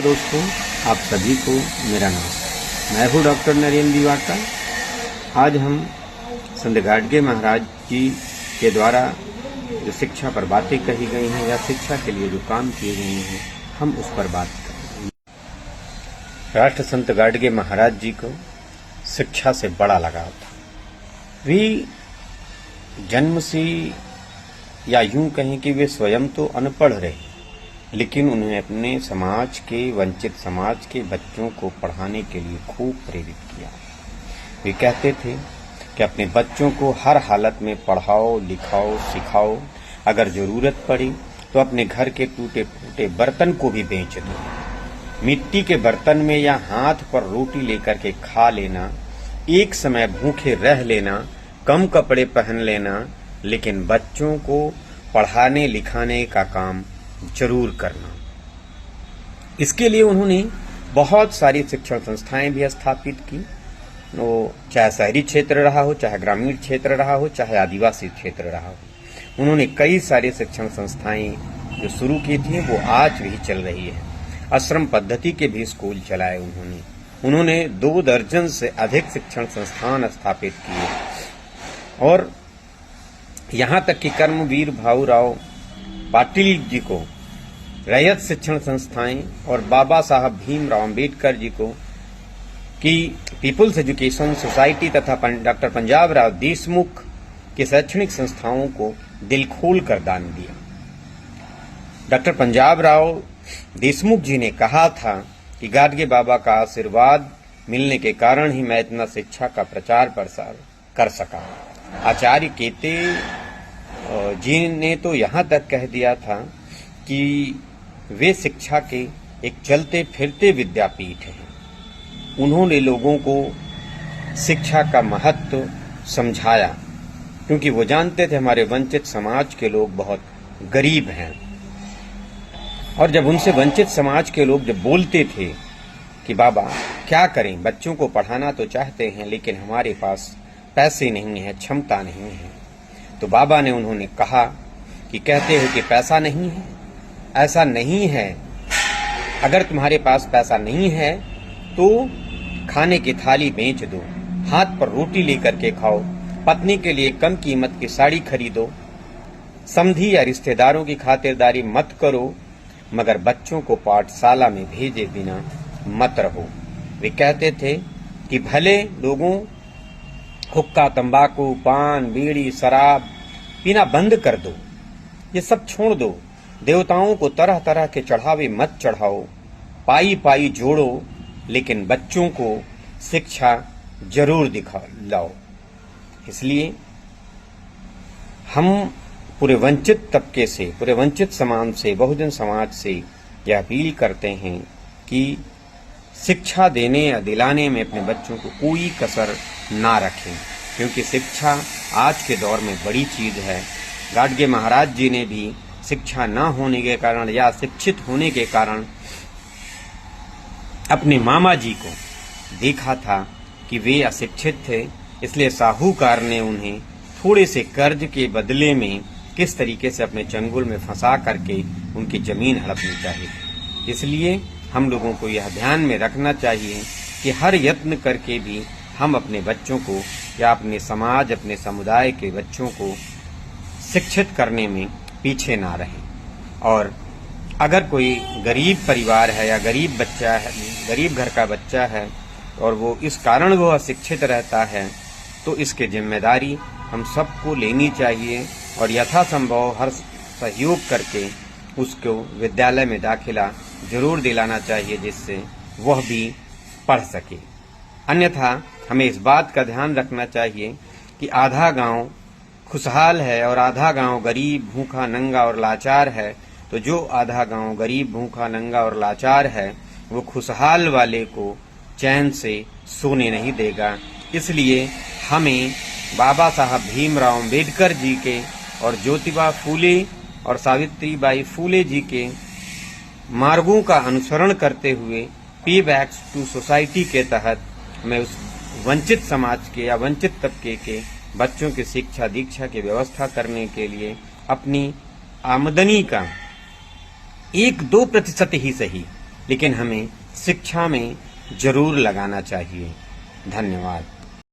नमस्कार दोस्तों, आप सभी को मेरा नमस्कार। मैं हूँ डॉक्टर नरेंद्र दिवाकर। आज हम संत गाडगे महाराज जी के द्वारा जो शिक्षा पर बातें कही गई हैं या शिक्षा के लिए जो काम किए गए हैं, हम उस पर बात करेंगे। राष्ट्र संत गाडगे महाराज जी को शिक्षा से बड़ा लगाव था। वे जन्म से या यूं कहें कि वे स्वयं तो अनपढ़ रहे, लेकिन उन्हें अपने समाज के वंचित समाज के बच्चों को पढ़ाने के लिए खूब प्रेरित किया। वे कहते थे कि अपने बच्चों को हर हालत में पढ़ाओ, लिखाओ, सिखाओ। अगर जरूरत पड़ी तो अपने घर के टूटे फूटे बर्तन को भी बेच दो। मिट्टी के बर्तन में या हाथ पर रोटी लेकर के खा लेना, एक समय भूखे रह लेना, कम कपड़े पहन लेना, लेकिन बच्चों को पढ़ाने लिखाने का काम जरूर करना। इसके लिए उन्होंने बहुत सारी शिक्षण संस्थाएं भी स्थापित की। वो चाहे शहरी क्षेत्र रहा हो, चाहे ग्रामीण क्षेत्र रहा हो, चाहे आदिवासी क्षेत्र रहा हो, उन्होंने कई सारी शिक्षण संस्थाएं जो शुरू की थी वो आज भी चल रही है। आश्रम पद्धति के भी स्कूल चलाए उन्होंने 2 दर्जन से अधिक शिक्षण संस्थान स्थापित किए और यहाँ तक कि कर्मवीर भाऊराव पाटिल जी को रैयत शिक्षण संस्थाएं और बाबा साहब भीमराव अंबेडकर जी को की पीपुल्स एजुकेशन सोसाइटी तथा डॉक्टर पंजाब राव देशमुख की शैक्षणिक संस्थाओं को दिल खोल कर दान दिया। डॉक्टर पंजाब राव देशमुख जी ने कहा था कि गाडगे बाबा का आशीर्वाद मिलने के कारण ही मैं इतना शिक्षा का प्रचार प्रसार कर सका। आचार्य केते जी ने तो यहाँ तक कह दिया था कि वे शिक्षा के एक चलते फिरते विद्यापीठ हैं। उन्होंने लोगों को शिक्षा का महत्व समझाया, क्योंकि वो जानते थे हमारे वंचित समाज के लोग बहुत गरीब हैं। और जब उनसे वंचित समाज के लोग जब बोलते थे कि बाबा क्या करें, बच्चों को पढ़ाना तो चाहते हैं लेकिन हमारे पास पैसे नहीं है, क्षमता नहीं है, तो बाबा ने उन्होंने कहा कि कहते हो कि पैसा नहीं है, ऐसा नहीं है। अगर तुम्हारे पास पैसा नहीं है तो खाने की थाली बेच दो, हाथ पर रोटी लेकर के खाओ, पत्नी के लिए कम कीमत की साड़ी खरीदो, समधी या रिश्तेदारों की खातिरदारी मत करो, मगर बच्चों को पाठशाला में भेजे बिना मत रहो। वे कहते थे कि भले लोगों हुक्का, तंबाकू, पान, बीड़ी, शराब पीना बंद कर दो, ये सब छोड़ दो, देवताओं को तरह तरह के चढ़ावे मत चढ़ाओ, पाई पाई जोड़ो, लेकिन बच्चों को शिक्षा जरूर दिलाओ। इसलिए हम पूरे वंचित तबके से, पूरे वंचित समाज से, बहुजन समाज से यह अपील करते हैं कि शिक्षा देने या दिलाने में अपने बच्चों को कोई कसर ना रखें, क्योंकि शिक्षा आज के दौर में बड़ी चीज है। गाडगे महाराज जी ने भी शिक्षा न होने के कारण या शिक्षित होने के कारण अपने मामा जी को देखा था कि वे अशिक्षित थे, इसलिए साहूकार ने उन्हें थोड़े से कर्ज के बदले में किस तरीके से अपने चंगुल में फंसा करके उनकी जमीन हड़पनी चाहिए। इसलिए हम लोगों को यह ध्यान में रखना चाहिए कि हर यत्न करके भी हम अपने बच्चों को या अपने समाज, अपने समुदाय के बच्चों को शिक्षित करने में पीछे ना रहें। और अगर कोई गरीब परिवार है या गरीब बच्चा है, गरीब घर का बच्चा है और वो इस कारण वो अशिक्षित रहता है, तो इसकी जिम्मेदारी हम सबको लेनी चाहिए और यथासंभव हर सहयोग करके उसको विद्यालय में दाखिला जरूर दिलाना चाहिए, जिससे वह भी पढ़ सके। अन्यथा हमें इस बात का ध्यान रखना चाहिए कि आधा गांव खुशहाल है और आधा गांव गरीब, भूखा, नंगा और लाचार है। तो जो आधा गांव गरीब, भूखा, नंगा और लाचार है, वो खुशहाल वाले को चैन से सोने नहीं देगा। इसलिए हमें बाबा साहब भीमराव अंबेडकर जी के और ज्योतिबा फूले और सावित्रीबाई फूले जी के मार्गों का अनुसरण करते हुए पे बैक टू सोसाइटी के तहत हमें उस वंचित समाज के या वंचित तबके के बच्चों की शिक्षा दीक्षा की व्यवस्था करने के लिए अपनी आमदनी का 1-2% ही सही लेकिन हमें शिक्षा में जरूर लगाना चाहिए। धन्यवाद।